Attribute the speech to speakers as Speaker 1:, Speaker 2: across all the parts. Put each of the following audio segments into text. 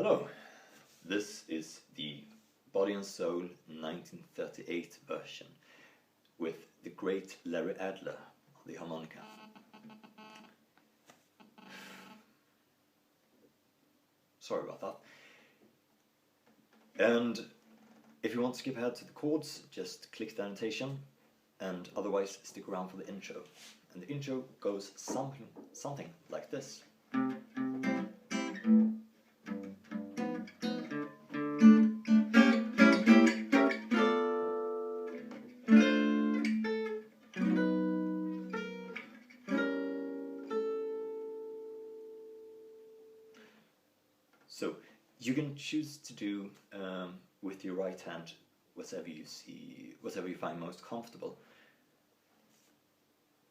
Speaker 1: Hello, this is the Body and Soul 1938 version with the great Larry Adler on the harmonica. Sorry about that. And if you want to skip ahead to the chords, just click the annotation, and otherwise stick around for the intro. And the intro goes something like this. So you can choose to do with your right hand whatever you find most comfortable.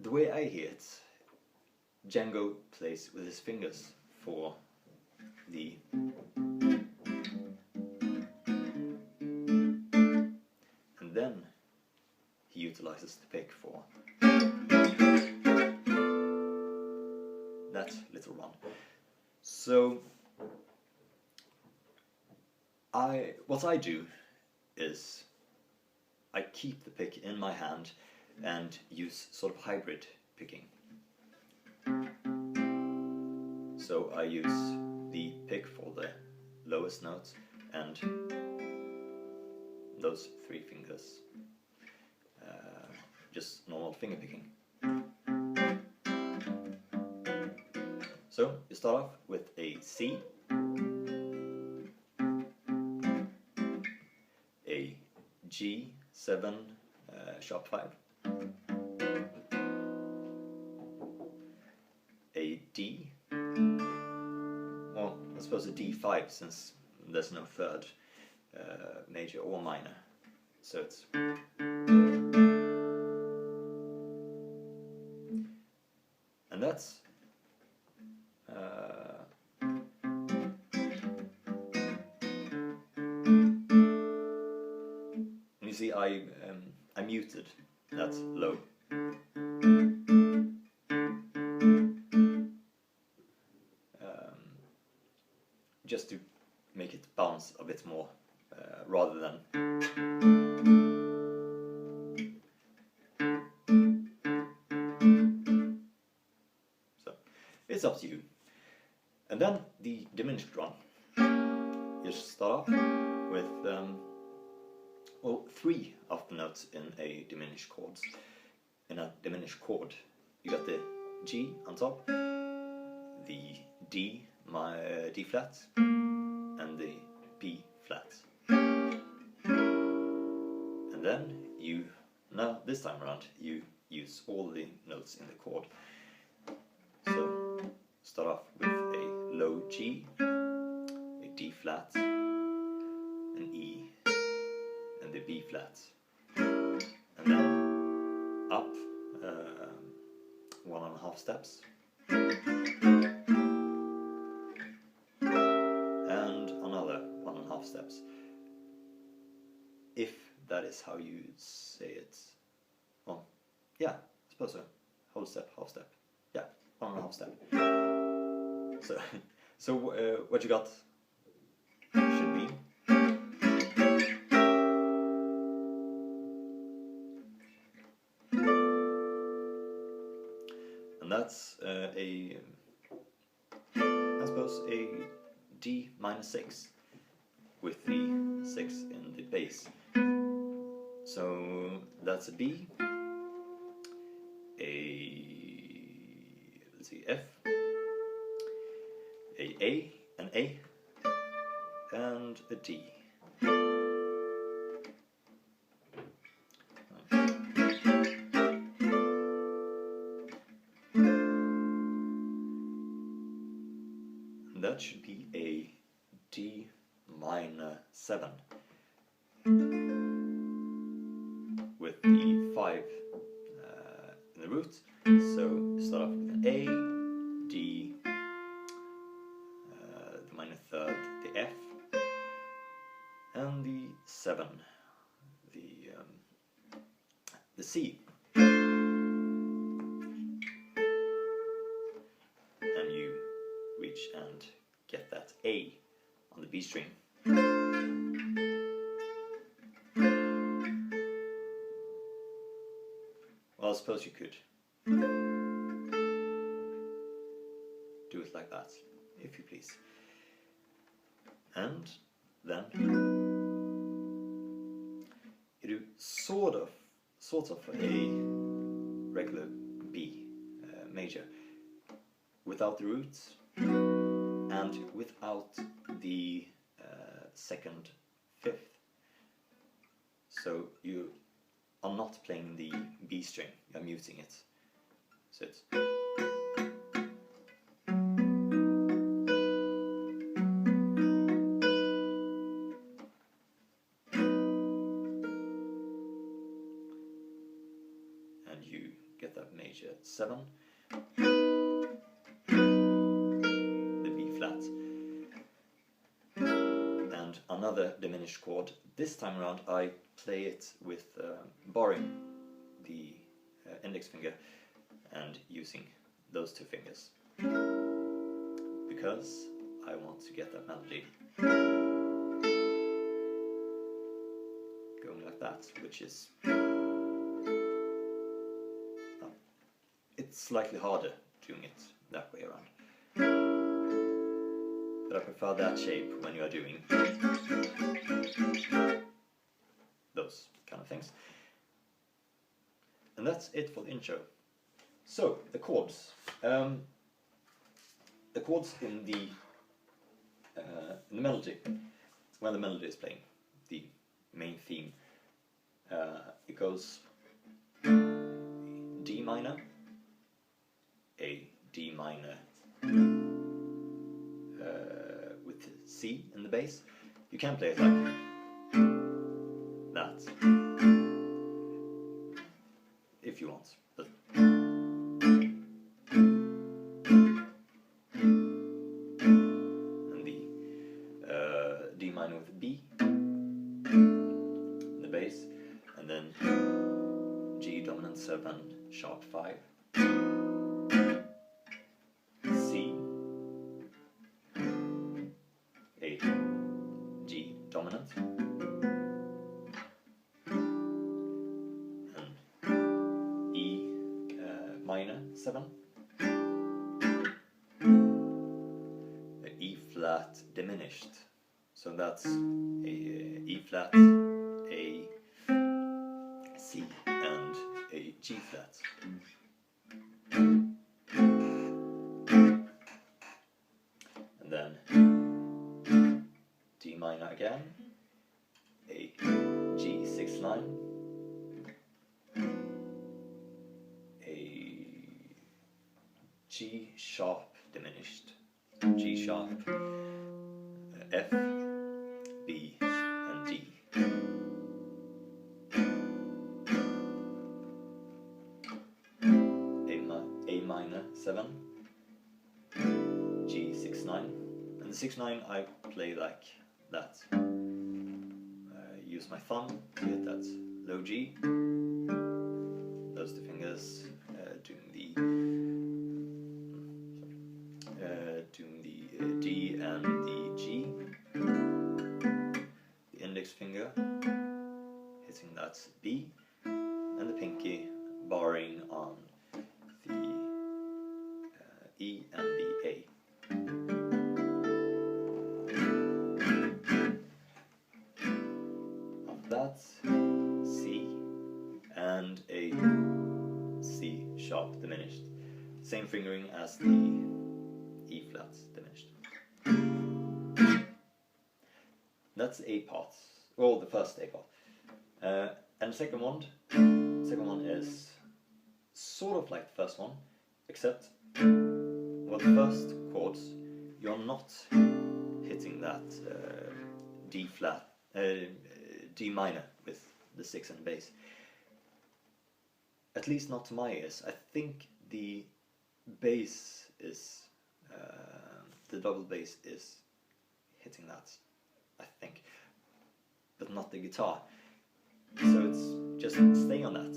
Speaker 1: The way I hear it, Django plays with his fingers for the and then he utilizes the pick for that little run. So what I do is I keep the pick in my hand and use sort of hybrid picking. So I use the pick for the lowest notes and those three fingers, just normal finger picking. So you start off with a C, a G7 #5, a D, well, I suppose a D5 since there's no third major or minor, so it's and that's and you see I muted that low. Just to make it bounce a bit more, rather than so it's up to you. And then the diminished run. You start off with well, 3 of the notes in a diminished chords. In a diminished chord, you got the G on top, the D flat, and the B flat. And then this time around, you use all the notes in the chord. So start off with a low G, a D flat, an E, and the B flat, and then up 1.5 steps, and another 1.5 steps, if that is how you say it. Well, yeah, I suppose so. Whole step, half step, yeah, 1.5 step. So what you got should be and that's I suppose a D-6 with the 6 in the bass. So that's a B, let's see, F, an A, and a D. And that should be a D-7 with the 5 in the root. So start off with an A, D, the minor third, the F, and the 7, the C. And you reach and get that A on the B string. Well, I suppose you could do it like that, if you please. And then you do sort of a regular B major, without the roots and without the second fifth. So you are not playing the B string, you're muting it. So it's and you get that major 7, the B flat, and another diminished chord. This time around I play it with borrowing the index finger and using those two fingers, because I want to get that melody going like that, which is it's slightly harder doing it that way around, but I prefer that shape when you are doing those kind of things. And that's it for the intro. So the chords. The chords in the melody, when the melody is playing, the main theme, it goes D minor, a D minor with C in the bass. You can play it like that if you want, but and the D minor with B in the bass, and then G dominant 7 sharp 5, C, A, G dominant, and E minor 7, the E flat diminished, so that's a E flat, a C, and a G flat. And then D minor again, a G6 a G sharp diminished, G sharp, F, B, and D. A minor 7, G6 9, and the 6 9 I play like that. Use my thumb to hit that low G. Those two fingers doing the D and the G. The index finger hitting that B, and the pinky barring on the E and the A. Of that, C and a C sharp diminished. Same fingering as the E flat diminished. That's A part, well, the first A part. And the second one is sort of like the first one, except well, the first chords, you're not hitting that D flat, D minor with the 6 and bass. At least not to my ears. I think the bass is, the double bass is hitting that, I think, but not the guitar. So it's just stay on that,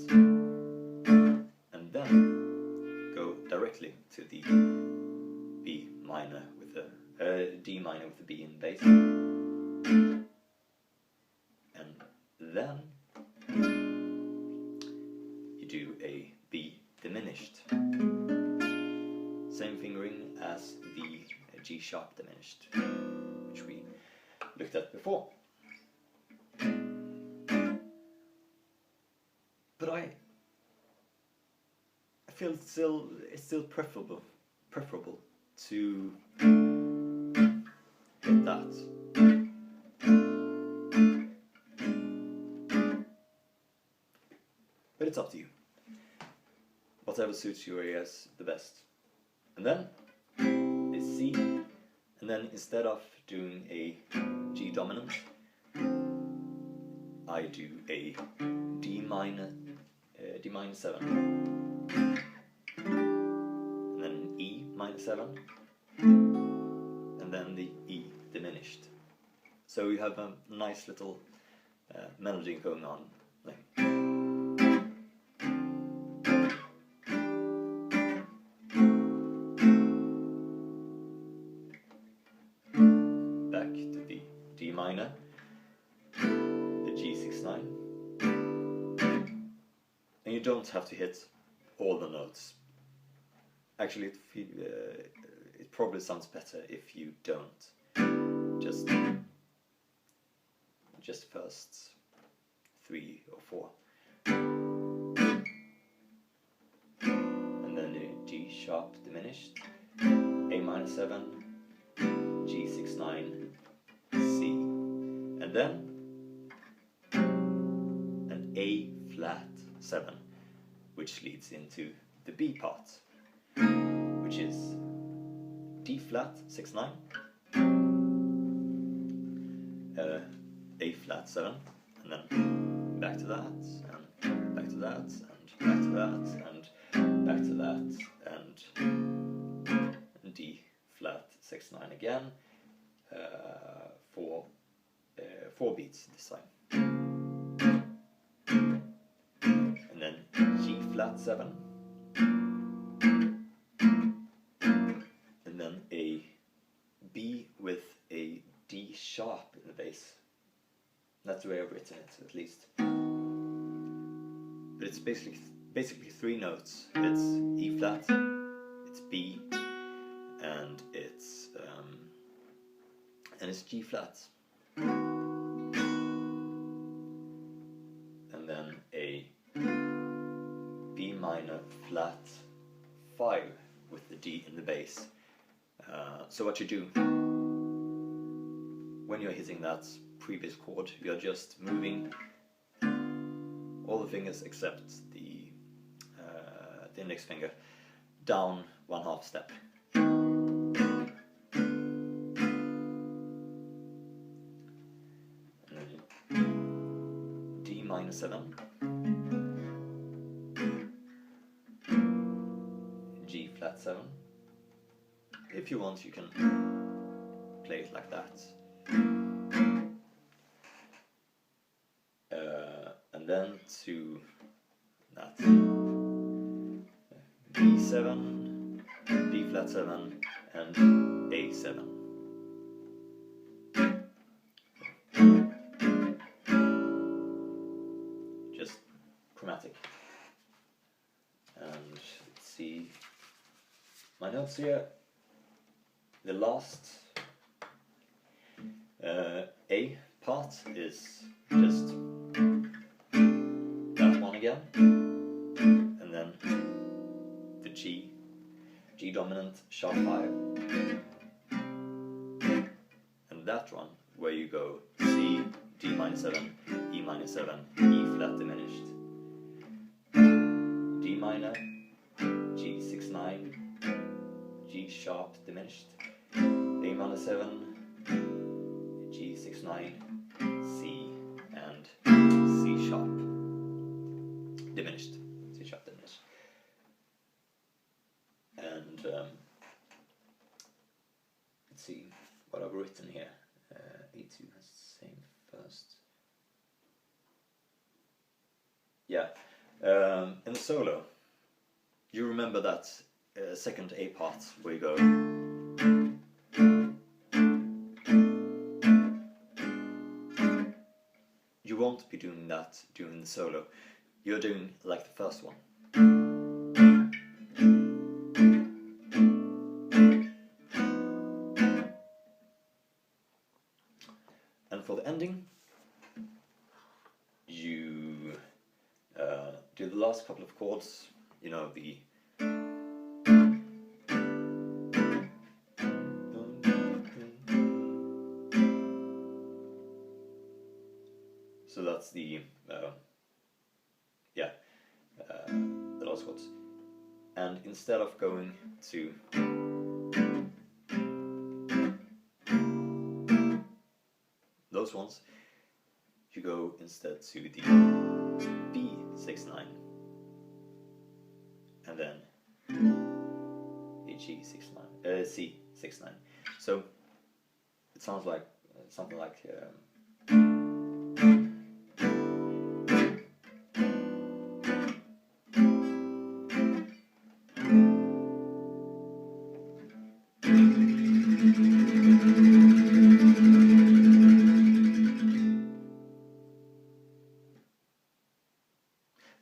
Speaker 1: and then go directly to the B minor with the D minor with the B in bass, and then you do a B diminished, same fingering as the G sharp diminished, which we looked at before. But I feel it's still preferable to hit that. But it's up to you. Whatever suits your ears the best. And then is C, and then instead of doing a G dominant, I do a D minor 7, and then an E minor 7, and then the E diminished. So you have a nice little melody going on. Back to the D minor, the G6-9, and you don't have to hit all the notes. Actually, it probably sounds better if you don't. Just first 3 or 4, and then the G sharp diminished, A minor 7, G6-9, C, and then an A flat 7, which leads into the B part, which is D flat 6-9, A flat 7, and then back to that, and back to that, and back to that, and back to that, and D flat 6-9 again, for 4 beats this time, and then G flat 7, and then a B with a D sharp in the bass. That's the way I've written it, at least. But it's basically 3 notes. It's E flat, it's B, and it's G flat. And then a B minor flat 5 with the D in the bass. So what you do when you're hitting that previous chord, you're just moving all the fingers except the index finger down 1/2 step. And then D minor 7, G flat 7. If you want, you can play it like that. And then to that B7, B flat 7, and A7. Just chromatic. And let's see my notes here. The last A part is just that one again, and then the G dominant sharp 5, and that one where you go C, D minor 7, E minor 7, E flat diminished, D minor, G6-9, G sharp diminished, A minor 7, G6-9, C, and C sharp diminished. C sharp diminished. And let's see what I've written here. A2 has the same first. Yeah. In the solo, you remember that second A part where you go won't be doing that during the solo. You're doing like the first one. And for the ending, you do the last couple of chords, you know, the so that's the the last chords. And instead of going to those ones, you go instead to the B6/9 and then the G6/9, C6/9. So it sounds like something like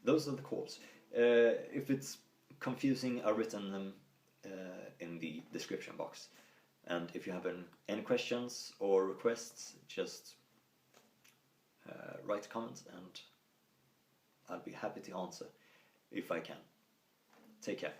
Speaker 1: those are the chords. If it's confusing, I've written them in the description box. And if you have any questions or requests, just write comments and I'll be happy to answer if I can. Take care.